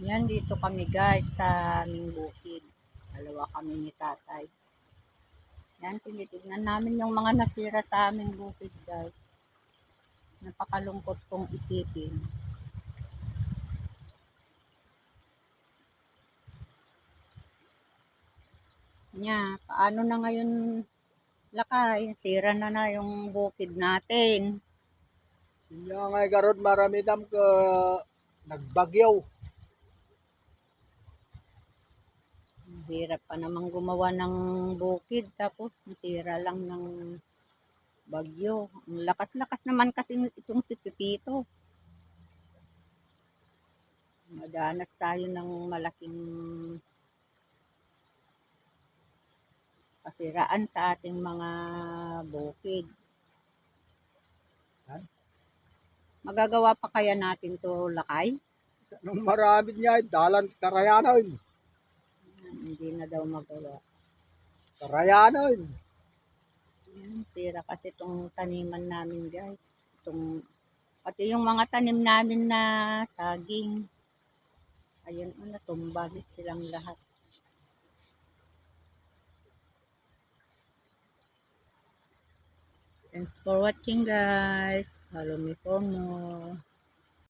Yan, dito kami guys sa aming bukid. Dalawa kami ni tatay. Yan, tinitignan namin yung mga nasira sa aming bukid guys. Napakalungkot kong isipin. Paano na ngayon lakay? Sira na yung bukid natin. Nya ngay garod marami dam ka nagbagyaw. Hirap pa namang gumawa ng bukid tapos nasira lang ng bagyo. Ang lakas-lakas naman kasi itong si Pipito. Madanas tayo ng malaking kasiraan sa ating mga bukid. Magagawa pa kaya natin to lakay? Nung marami niya dalan karayanan. Hindi na daw magawa. Karayanan. Sira kasi itong taniman namin guys. Pati yung mga tanim namin na saging. Ayun, natumba silang lahat. Thanks for watching guys. Follow me for more.